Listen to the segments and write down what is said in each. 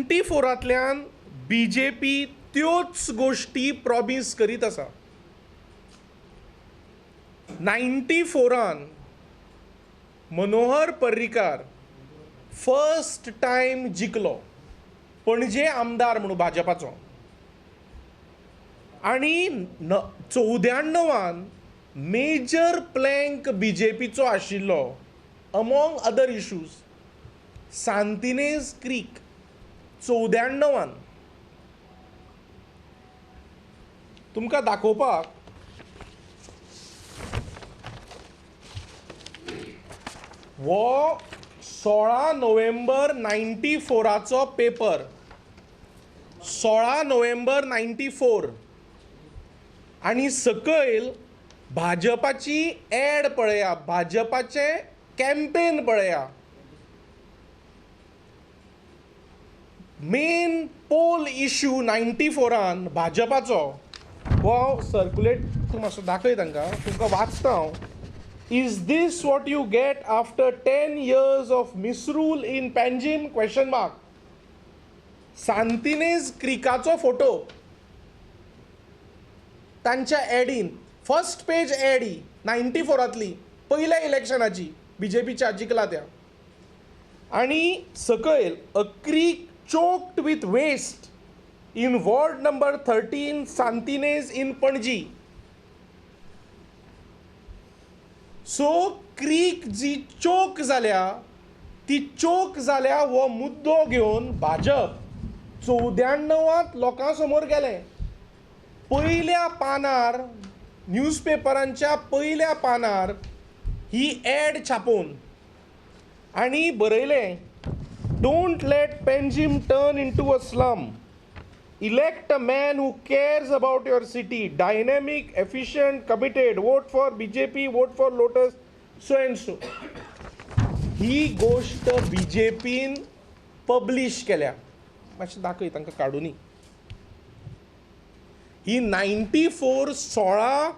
94तल्यान BJP त्योच गोष्टी promise करीत आसा. 94 मनोहर पर्रीकार फर्स्ट टायम जिखलो पणजे आमदार म्हणून भाजपाचो. आनी 94 मेजर प्लँक BJPचो आशिल्लो among other issues Santinez creek. 94 तुमकां दाखोवपाक वो 16 नोव्हेंबर 94चो पेपर. 16 नोव्हेंबर 94 आनी सकयल भाजपाची एड पळया, भाजपाचे कॅम्पेन पळया. मेन पोल इश्यू 94 भाजपाचो वो सर्क्युलेट तूं मातसो दाखय तांकां, तुमकां वाचता हांव. Is this what you get after 10 years of misrule in Panjim question mark. Santinez क्रिकाचो फोटो तांच्या एडीन फर्स्ट पेज एड ही 94तली पयल्या इलेक्शनाची BJPच्या जिखला त्या. आनी सकयल a creek choked with waste in ward number 13 Santinez in Panaji. So creek जी चोक जाल्या ती चोक जाल्या हो मुद्दो घेवन भाजप 94 लोकां समोर गेले. पयल्या पानार न्यूजपेपरांच्या पयल्या पानार ही एड छापून आनी बरयलें, Don't let Panjim turn into a slum. Elect a man who cares about your city. Dynamic, efficient, committed. Vote for BJP, vote for Lotus, so and so. ही गोष्ट BJPन पब्लिश केल्या. मातशें दाखय तांकां काडूनी. ही 16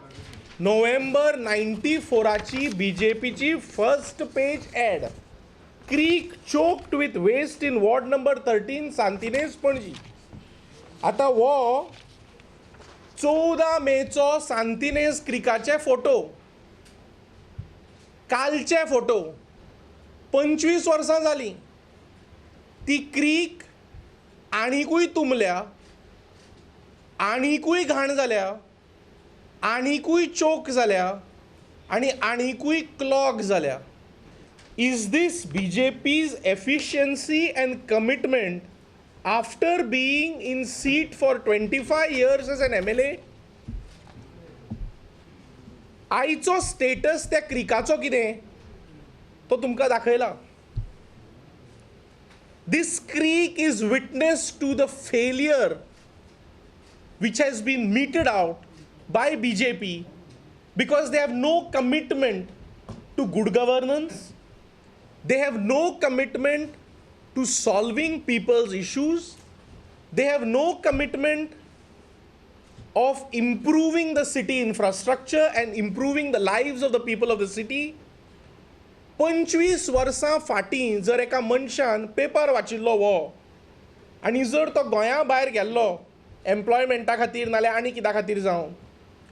नोव्हेंबर 94ची BJPची first page ad. Creek choked with waste in ward number 13 Santinez Panaji. आता वो 14 मेचो सांतिनेझ क्रिकाचे फोटो, कालचे फोटो. 25 वर्सां जालीं ती क्रीक आनीकूय तुंबल्या, आनीकूय घाण जाल्या, आनीकूय चोक जाल्या आनी आनीकूय क्लॉग जाल्या. Is this BJP's efficiency and commitment after being in seat for 25 years as an MLA? आयचो स्टेटस त्या क्रिकाचो कितें तो तुमकां दाखयला. This creek is witness to the failure which has been meted out by BJP because they have no commitment to good governance. They have no commitment to solving people's issues. They have no commitment of improving the city infrastructure and improving the lives of the people of the city. 25 वर्सां फाटीं जर एका मनशान paper वाचिल्लो वो आनी जर तो गोंया भायर गेल्लो एम्प्लॉयमेंटा खातीर नाल्यार आनी कित्या खातीर जावं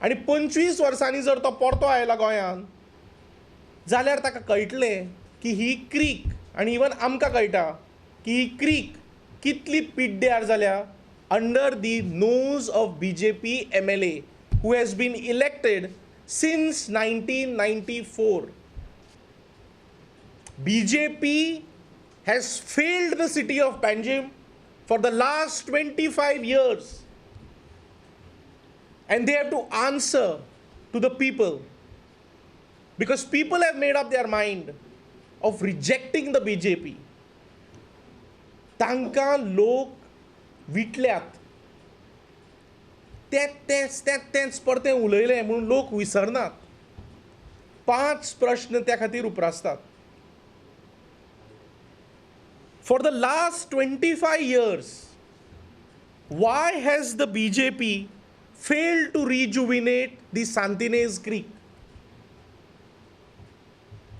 आनी 25 वर्सांनी जर तो परतो आयलो गोंयान, जाल्यार ताका कळटलें की ही क्रीक, आनी इवन आमकां कळटा की ही क्रीक कितली पिड्ड्यार जाल्या under the nose of BJP MLA who has been elected since 1994. BJP has failed the city of Panjim for the last 25 years and they have to answer to the people because people have made up their mind of rejecting the BJP. तांकां लोक विटल्यात. तेच परतें उलयलें म्हणून लोक विसरनात. 5 प्रश्न त्या खातीर उप्रासतात. For the last 25 years, why has the BJP failed to rejuvenate the Santinez Creek?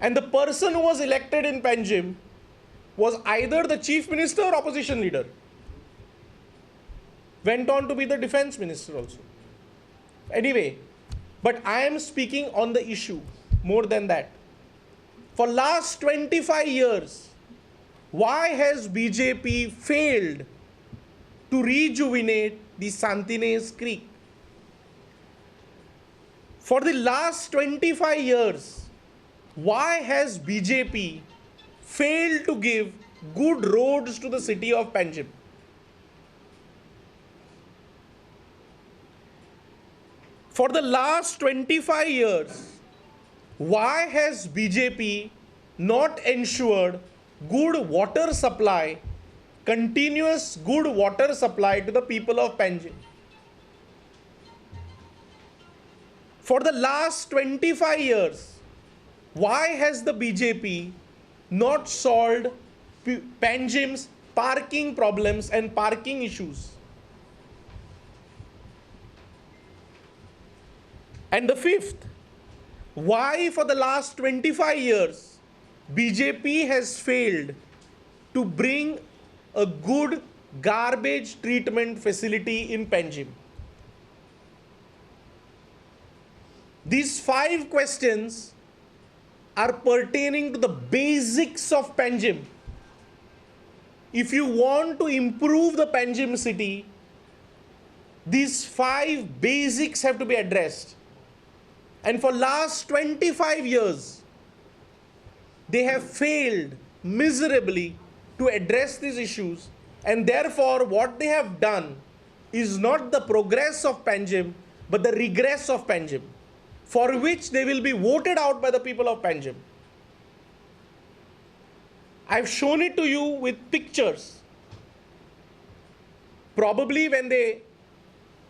And the person who was elected in Panjim was either the chief minister or opposition leader. went on to be the defense minister also. Anyway, but I am speaking on the issue more than that. For last 25 years, why has BJP failed to rejuvenate the Santines Creek? For the last 25 years, why has BJP failed to give good roads to the city of Panjim? For the last 25 years, why has BJP not ensured good water supply, continuous good water supply to the people of Panjim? For the last 25 years, why has the BJP not solved Panjim's parking problems and parking issues? And the fifth, why for the last 25 years BJP has failed to bring a good garbage treatment facility in Panjim? These 5 questions are pertaining to the basics of Panjim. If you want to improve the Panjim city, these 5 basics have to be addressed. And for last 25 years, they have failed miserably to address these issues, and therefore what they have done is not the progress of Panjim, but the regress of Panjim, for which they will be voted out by the people of Panjim. I've shown it to you with pictures. Probably when they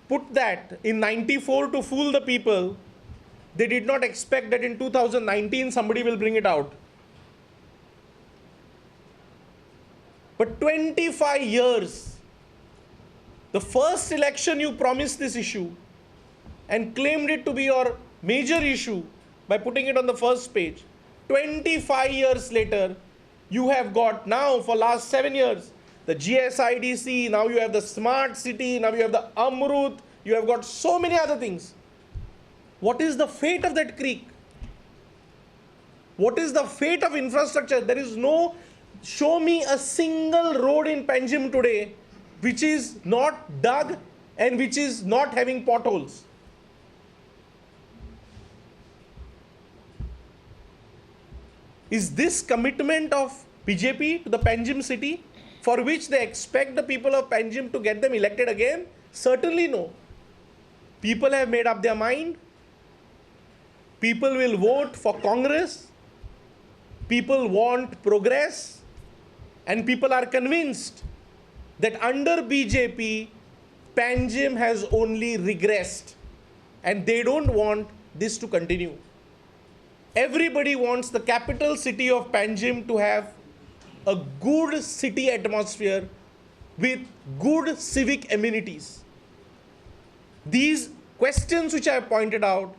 put that in 94 to fool the people, they did not expect that in 2019 somebody will bring it out. But 25 years, the first election you promised this issue and claimed it to be your major issue by putting it on the first page. 25 years later, you have got now for last 7 years, the GSIDC, now you have the smart city, now you have the Amrut, you have got so many other things. What is the fate of that creek? What is the fate of infrastructure? There is no, show me a single road in Panjim today which is not dug and which is not having potholes. Is this commitment of BJP to the Panjim city for which they expect the people of Panjim to get them elected again? Certainly no. People have made up their mind. People will vote for Congress. People want progress. And people are convinced that under BJP, Panjim has only regressed. And they don't want this to continue. Everybody wants the capital city of Panjim to have a good city atmosphere with good civic amenities. These questions which I have pointed out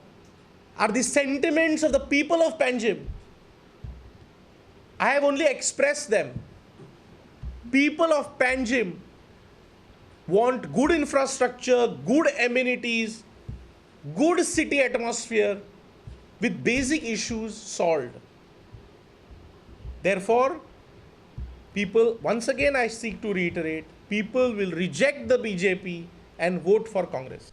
are the sentiments of the people of Panjim. I have only expressed them. People of Panjim want good infrastructure, good amenities, good city atmosphere with basic issues solved. Therefore, people, once again I seek to reiterate, people will reject the BJP and vote for Congress.